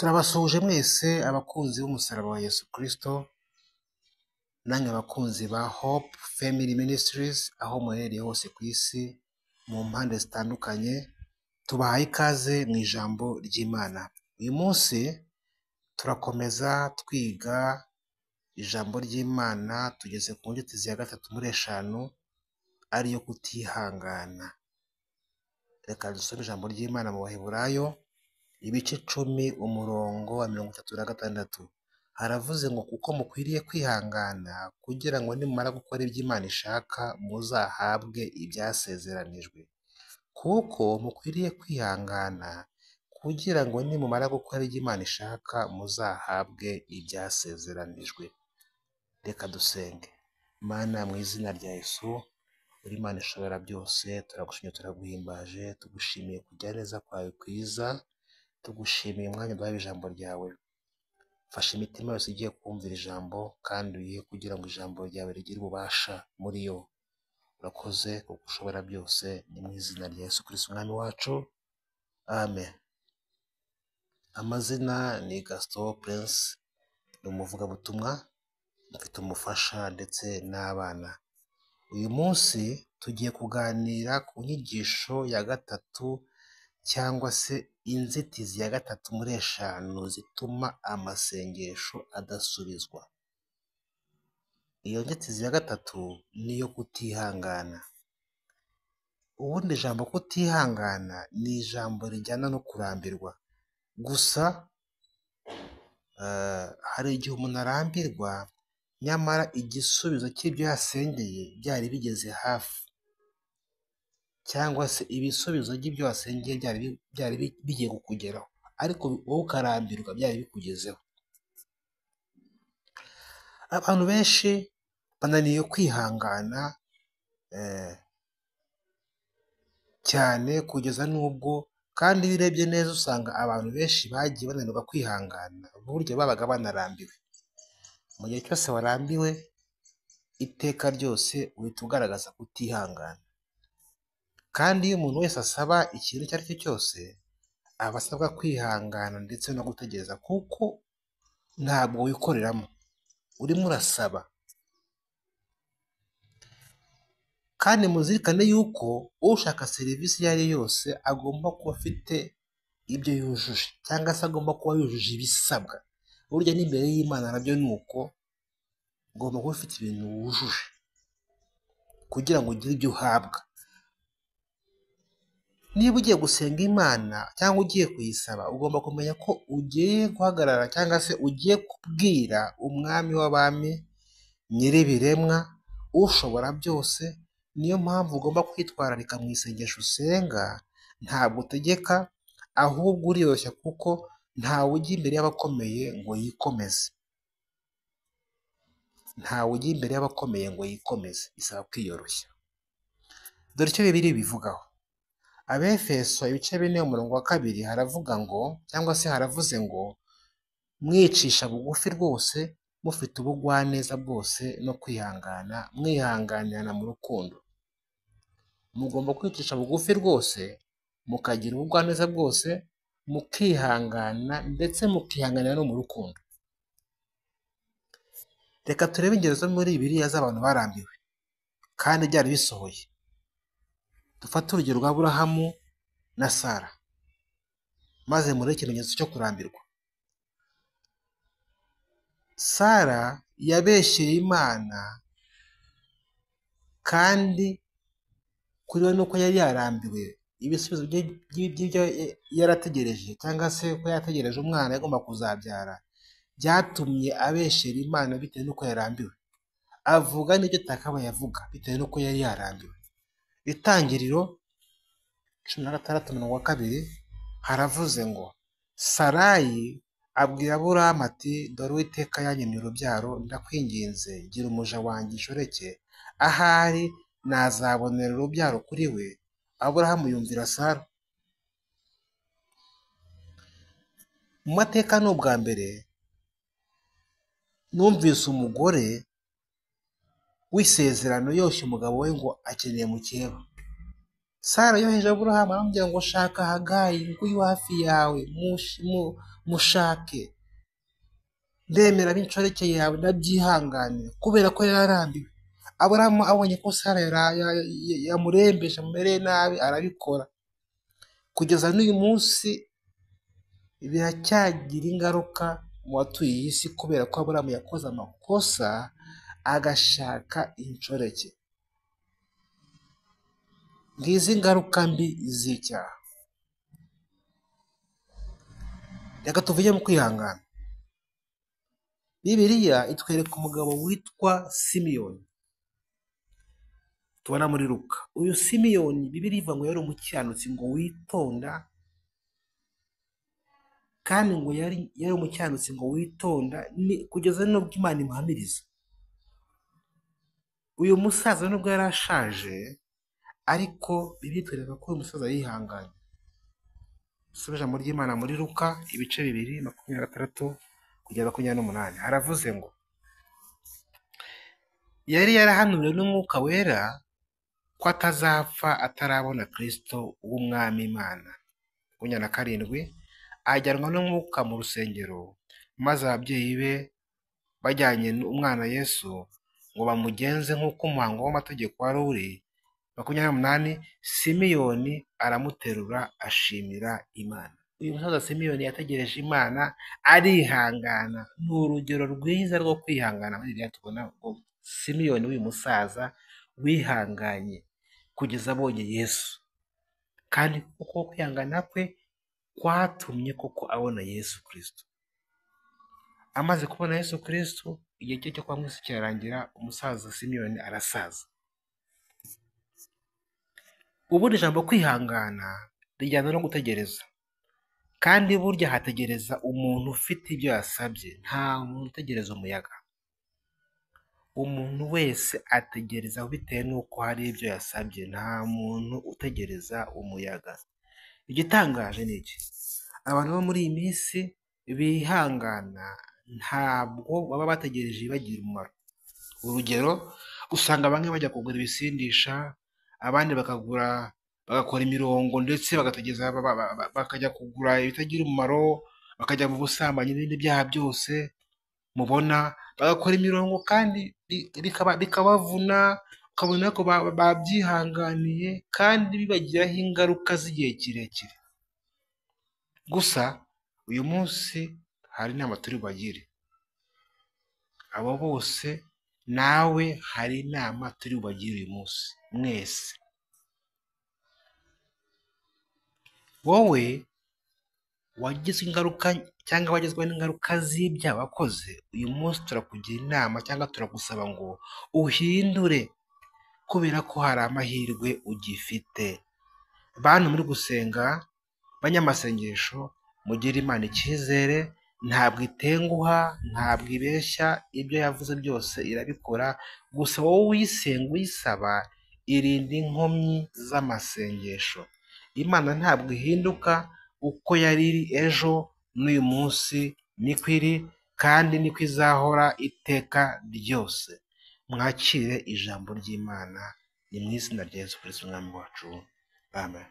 Turabasuhuje mwese abakunzi b'umusaraba wa Yesu Kristo, namwe abakunzi ba Hope Family Ministries aho muherereye hose ku isi mu mpande zitandukanye, tubahaye ikaze mu ijambo ry'Imana. Uyu munsi turakomeza twiga ijambo ry'Imana, tugeze ku nzitizi ya gatatu muri eshanu, ariyo kutihangana. Reka dusome ijambo ry'Imana mu Baheburayo ibice 10 umurongo wa 36. Haravuze ngo kuko mukwiriye kwihangana kugira ngo nimara gukora ibyo Imana ishaka muzahabwe ibyasezeranijwe. Kuko mukwiriye kwihangana kugira ngo nimumara gukora ibyo Imana ishaka muzahabwe ibyasezeranijwe. Reka dusenge. Mana, mu izina rya Yesu, uri Imana ishobora byose, turagushimye, turaguhimbaje, tugushimiye kujya neza kwawe kwiza, tugushimiye umwanya duhaye ijambo ryawe. Fasha imitima yose igiye kumvira ijambo kandi uyihe kugira ngo ijambo ryawe rigire ububasha muri yo. Urakoze kuko ushobora byose, ni mu izina rya Yesu Kristo umwami wacu, amen. Amazina ni Gaston Prince, ni umuvugabutumwa, mfite umufasha ndetse n'abana. Uyu munsi tugiye kuganira ku nyigisho ya gatatu cyangwa se inzitizi ya gatatu muri eshanu zituma amasengesho adasubizwa. Iyo nzitizi ya gatatu niyo kutihangana. Ubundi ijambo kutihangana ni ijambo rijyana no kurambirwa. Gusa hari igihe umuntu arambirwa nyamara igisubizo cy'ibyo yasengeye byari bigeze hafi, cyangwa se ibisubizo by'ibyo wasengeye byari bigiye kukugeraho, ariko wowe ukarambirwa byari bikugezeho. Abantu benshi bananiye kwihangana cyane kugeza n'ubwo, kandi iyo urebye neza usanga abantu benshi bagiye bananirwa kwihangana burya babaga banarambiwe. Mu gihe cyose warambiwe iteka ryose uhita ugaragaza kutihangana. Kandi iyo umuntu wese asaba ikintu icyo ari cyo cyose aba asabwa kwihangana ndetse no gutegereza, kuko ntabwo wikoreramo, urimo urasaba. Kandi muzirikane yuko ushaka serivisi iyo ari yo yose agomba kuba afite ibyo yujuje, cyangwa se agomba kuba yujuje ibisabwa. Burya n'imbere y'Imana nabyo ni uko, ugomba kuba ufite ibintu wujuje kugira ngo ugire ibyo uhabwa. Niba ugiye gusenga Imana cyangwa ugiye kuyisaba, ugomba kumenya ko ugiye guhagarara cyangwa se ugiye kubwira umwami w'abami, nyir'ibiremwa, ushobora byose. Niyo mpamvu ugomba kwitwararika mu isengesho usenga. Ntabwo utegeka, ahubwo uriyoroshya, kuko ntawe ujya imbere y'abakomeye ngo yikomeze. Ntawe ujya imbere y'abakomeye ngo yikomeze, bisaba kwiyoroshya. Dore icyo Bibiliya ibivugaho. Abefeso ibice 4 umurongo wa 2 haravuga ngo, cyangwa se haravuze ngo, mwicisha bugufi rwose, mufite ubugwaneza bwose no kwihangana, mwihanganirana mu rukundo. Mugomba kwicisha bugufi rwose, mukagira ubugwaneza bwose, mukihangana ndetse mukihanganira no mu rukundo. Reka turebe ingero zo muri Bibiliya z'abantu barambiwe kandi byari bisohoye. Dufate urugero rwa Aburahamu na Sara, maze muri ikimenyetso cyo kurambirwa. Sara yabeshyeye Imana, kandi kuri we nuko yari yarambiwe ibisubizo by'ibyo yarategereje, cyangwa se ko yategereje umwana yagomba kuzabyara, byatumye abeshyera Imana bitewe n'uko yarambiwe. Avuga n'ibyo atakabaye avuga bitewe n'uko yari yarambiwe. Itangiriro 16:2 haravuze ngo, Sarayi abwira Aburahamu ati, dore Uwiteka yanyimye urubyaro, ndakwinginze gira umuja wanjye inshoreke, ahari nazabonera urubyaro kuri we. Aburahamu yumvira Sara. Mu mateka ni ubwa mbere numvise umugore w'isezerano yoshya umugabo we ngo akeneye mukeba. Sara yoheje Aburahamu aramubwira ngo shaka Hagayi nguyu hafi yawe mushake, ndemera b'inshoreke yawe ndabyihangane, kubera ko yararambiwe. Aburahamu abonye ko Sara yamurembeje amumereye nabi arabikora. Kugeza n'uyu munsi biracyagira ingaruka mu batuye iyi si, kubera ko Aburahamu yakoze amakosa agashaka inshoreke. Ngizi ingaruka mbi z'icyaha. Reka tuvuge mu kwihangana. Bibiliya itwereka umugabo witwa Simiyoni, tubona muri Luka. Uyu Simiyoni Bibiliya ivuga ngo yari umukiranutsi ngo witonda, kandi ngo yari umukiranutsi ngo witonda kugeza n'ubwo Imana imuhamiriza. Uyu musaza nubwo yari ashaje, ariko Bibiliya itwereka ko uyu musaza yihanganye. Dusome ijambo ry'Imana muri Luka ibice 2:26 kugera 28. Haravuze ngo yari yarahanuriwe n'Umwuka Wera ko atazapfa atarabona Kristo w'Umwami Imana. 27. Ajyanwa n'Umwuka mu rusengero, maze ababyeyi be bajyanye umwana Yesu ngo bamugenze nk'uko umuhango w'amategeko wari uri. 28. Simiyoni aramuterura ashimira Imana. Uyu musaza Simiyoni yategereje Imana arihangana. Ni urugero rwiza rwo kwihangana. Muri Bibiliya tubona ngo Simiyoni w'uyu musaza wihanganye kugeza abonye Yesu, kandi kuko kwihangana kwe kwatumye koko abona Yesu Kristo. Amaze kubona Yesu Kristo, igihe cye cyo kwa mwisi kirarangira, umusaza Simiyoni arasaza. Ubundi ijambo kwihangana rijyana no gutegereza, kandi burya hategereza umuntu ufite ibyo yasabye. Nta muntu utegereza umuyaga. Umuntu wese ategereza bitewe n'uko hari ibyo yasabye. Nta muntu utegereza umuyaga. Igitangaje ni iki? Abantu bo muri iyi minsi bihangana ntabwo baba bategereje ibagirira umumaro. Urugero, usanga bamwe bajya kugura ibisindisha, abandi bagakora imirongo, ndetse bagategereza bakajya kugura ibitagira umumaro, bakajya mu busambanyi n'ibindi byaha byose mubona, bagakora imirongo kandi bikabavuna, ukabona ko babyihanganiye kandi bibagiraho ingaruka z'igihe kirekire. Gusa uyu munsi hari inama turi bubagire abo bose. Nawe hari inama turi bubagire uyu munsi mwese. Wowe wagizwe ingaruka cyangwa wagizwe n'ingaruka z'ibyaha wakoze, uyu munsi turakugira inama cyangwa turagusaba ngo uhindure, kubera ko hari amahirwe ugifite. Bantu muri gusenga, banyamasengesho, mugire Imana icyizere. Ntabwo itenguha, ntabwo ibeshya, ibyo yavuze byose irabikora. Gusa wowe uyisenga uyisaba, irinde inkomyi z'amasengesho. Imana ntabwo ihinduka, uko yari iri ejo n'uyu munsi niko iri, kandi niko izahora iteka ryose. Mwakire ijambo ry'Imana, ni mu izina rya Yesu Kristo Umwami wacu. Amen.